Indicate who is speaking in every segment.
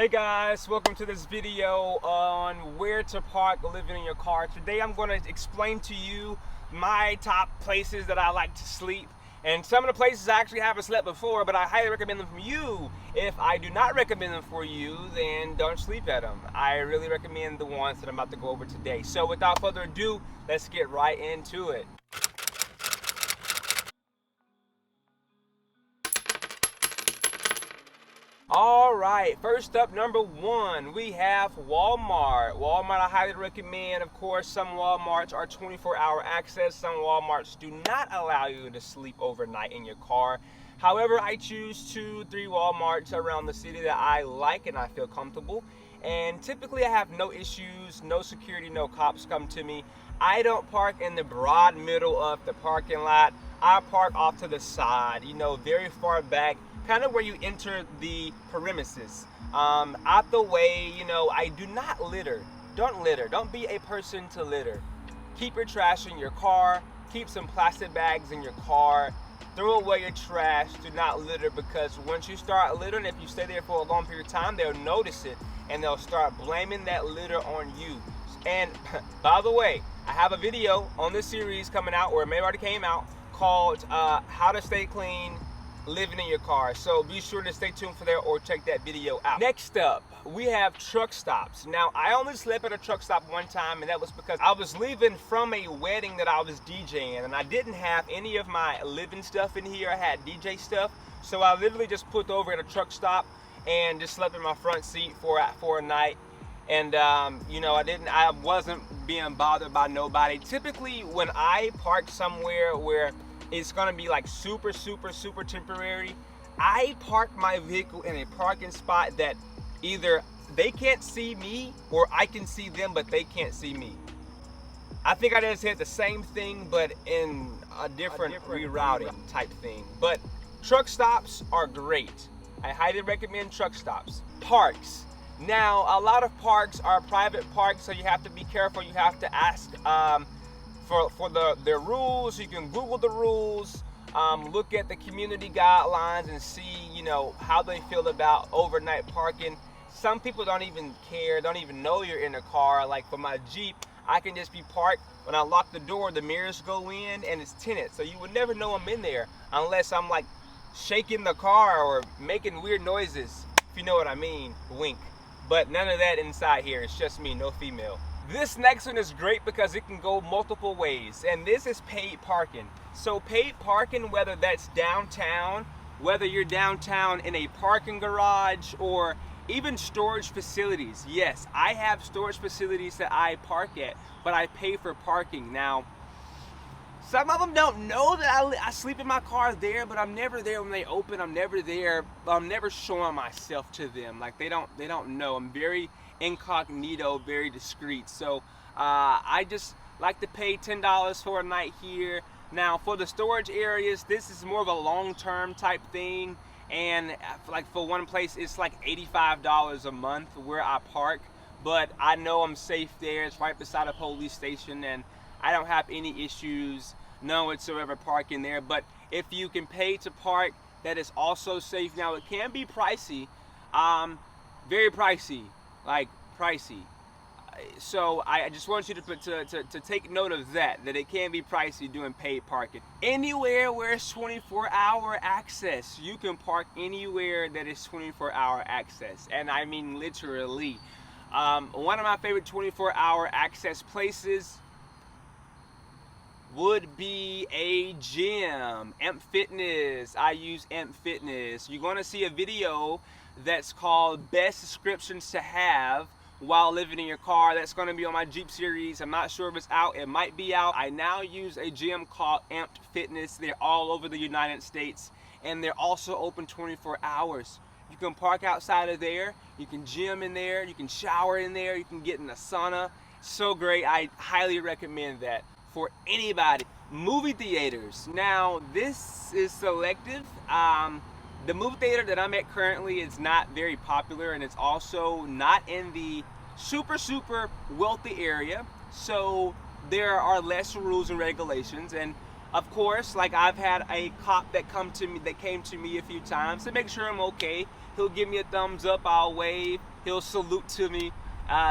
Speaker 1: Hey guys, welcome to this video on where to park living in your car. Today I'm going to explain to you my top places that I like to sleep. And some of the places I actually haven't slept before, but I highly recommend them for you. If I do not recommend them for you, then don't sleep at them. I really recommend the ones that I'm about to go over today. So without further ado, let's get right into it. Alright, first up, number one, we have Walmart. Walmart I highly recommend. Of course, some Walmarts are 24-hour access. Some Walmarts do not allow you to sleep overnight in your car. However, I choose 2-3 Walmarts around the city that I like and I feel comfortable. And typically I have no issues, no security, no cops come to me. I don't park in the broad middle of the parking lot. I park off to the side, very far back, kind of where you enter the premises. Out the way, I do not litter. Don't litter. Don't be a person to litter. Keep your trash in your car. Keep some plastic bags in your car. Throw away your trash. Do not litter, because once you start littering, if you stay there for a long period of time, they'll notice it and they'll start blaming that litter on you. And by the way, I have a video on this series coming out, or it may have already came out, called How to Stay Clean Living in Your Car. So be sure to stay tuned for that or check that video out. Next up, we have truck stops. Now, I only slept at a truck stop one time, and that was because I was leaving from a wedding that I was DJing, and I didn't have any of my living stuff in here. I had DJ stuff, so I literally just pulled over at a truck stop and just slept in my front seat for a night. And I wasn't being bothered by nobody. Typically, when I park somewhere where it's gonna be like super temporary, I park my vehicle in a parking spot that either they can't see me or I can see them, but they can't see me. I think I just said the same thing, but in a different rerouting type thing. But truck stops are great. I highly recommend truck stops. Parks. Now, a lot of parks are private parks, so you have to be careful. You have to ask for their rules. You can Google the rules, look at the community guidelines and see, how they feel about overnight parking. Some people don't even care, don't even know you're in a car. Like for my Jeep, I can just be parked. When I lock the door, the mirrors go in and it's tinted. So you would never know I'm in there unless I'm like shaking the car or making weird noises, if you know what I mean, wink. But none of that inside here. It's just me, no female. This next one is great because it can go multiple ways, and this is paid parking. So paid parking, whether that's downtown, whether you're downtown in a parking garage, or even storage facilities. Yes, I have storage facilities that I park at, but I pay for parking. Now, some of them don't know that I sleep in my car there, but I'm never there when they open. I'm never there. I'm never showing myself to them. Like they don't know. I'm very incognito, very discreet. So I just like to pay $10 for a night here. Now for the storage areas, this is more of a long-term type thing, and like for one place it's like $85 a month where I park, but I know I'm safe there. It's right beside a police station and I don't have any issues, none whatsoever, parking there. But if you can pay to park, that is also safe. Now it can be pricey, very pricey. Like pricey. So I just want you to take note of that it can be pricey doing paid parking. Anywhere where it's 24-hour access, you can park anywhere that is 24-hour access, and I mean literally. One of my favorite 24-hour access places would be a gym. Amp Fitness. I use Amp Fitness. You're going to see a video that's called Best Subscriptions to Have While Living in Your Car. That's going to be on my Jeep series. I'm not sure if it's out. It might be out. I now use a gym called Amp Fitness. They're all over the United States, and they're also open 24 hours. You can park outside of there. You can gym in there. You can shower in there. You can get in a sauna. So great. I highly recommend that for anybody. Movie theaters. Now, this is selective. The movie theater that I'm at currently is not very popular, and it's also not in the super wealthy area. So there are less rules and regulations, and of course, like I've had a cop that came to me a few times to make sure I'm okay. He'll give me a thumbs up, I'll wave, He'll salute to me.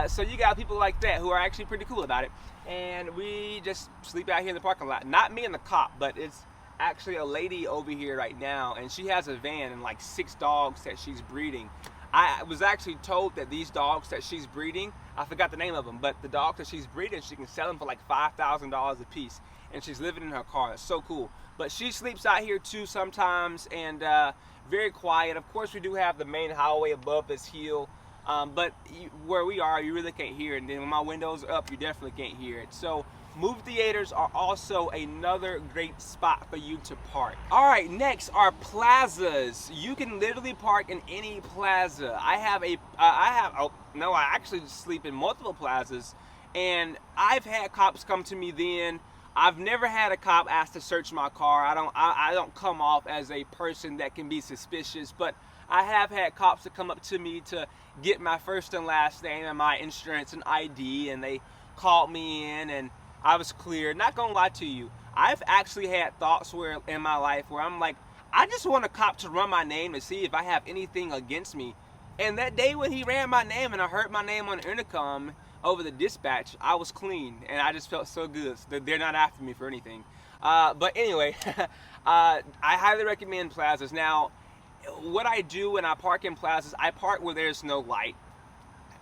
Speaker 1: So you got people like that who are actually pretty cool about it. And we just sleep out here in the parking lot. Not me and the cop, but it's actually a lady over here right now, and she has a van and like 6 dogs that she's breeding. I was actually told that these dogs that she's breeding, I forgot the name of them, but the dogs that she's breeding, she can sell them for like $5,000 a piece, and she's living in her car. It's so cool. But she sleeps out here too sometimes, and very quiet. Of course, we do have the main highway above this hill, but where we are, you really can't hear it. And then when my windows are up, you definitely can't hear it. So movie theaters are also another great spot for you to park. All right, next are plazas. You can literally park in any plaza. I actually sleep in multiple plazas, and I've had cops come to me then. I've never had a cop ask to search my car. I don't come off as a person that can be suspicious, but I have had cops that come up to me to get my first and last name and my insurance and ID, and they called me in and I was cleared. Not gonna lie to you, I've actually had thoughts where in my life where I'm like, I just want a cop to run my name to see if I have anything against me. And that day when he ran my name and I heard my name on the intercom over the dispatch, I was clean and I just felt so good that they're not after me for anything. But anyway, I highly recommend plazas. Now, what I do when I park in plazas, I park where there's no light.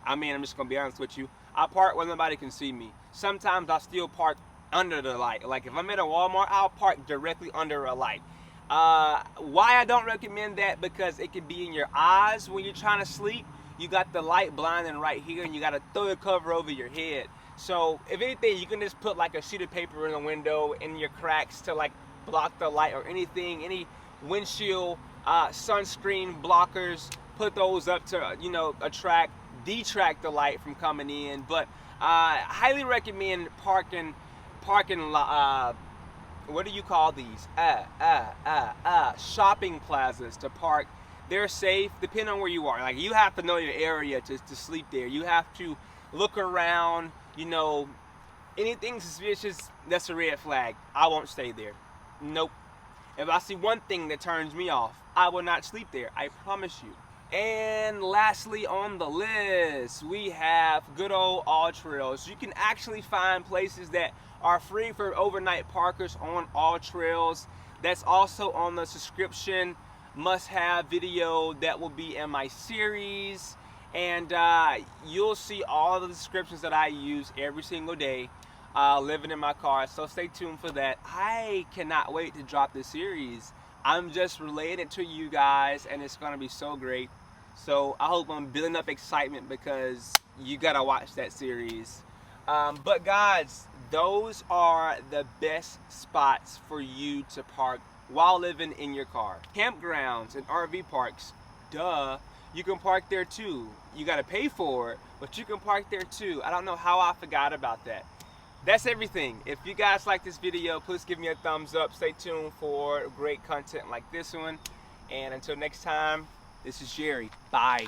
Speaker 1: I mean, I'm just gonna be honest with you. I park where nobody can see me. Sometimes I still park under the light. Like if I'm at a Walmart, I'll park directly under a light. Why I don't recommend that? Because it can be in your eyes when you're trying to sleep. You got the light blinding right here, and you gotta throw the cover over your head. So if anything, you can just put like a sheet of paper in the window in your cracks to like block the light or anything, any windshield, sunscreen blockers, put those up to, you know, detract the light from coming in. But highly recommend parking what do you call these? Shopping plazas to park. They're safe depending on where you are. Like you have to know your area to sleep there. You have to look around, you know, anything suspicious, that's a red flag. I won't stay there. Nope. If I see one thing that turns me off, I will not sleep there. I promise you. And lastly on the list, we have good old AllTrails. You can actually find places that are free for overnight parkers on AllTrails. That's also on the subscription must-have video that will be in my series. And you'll see all of the descriptions that I use every single day living in my car. So stay tuned for that. I cannot wait to drop this series. I'm just relaying it to you guys, and it's going to be so great. So I hope I'm building up excitement because you got to watch that series. But guys, those are the best spots for you to park while living in your car. Campgrounds and RV parks, duh, you can park there too. You got to pay for it, but you can park there too. I don't know how I forgot about that. That's everything. If you guys like this video, please give me a thumbs up. Stay tuned for great content like this one. And until next time, this is Jerry. Bye.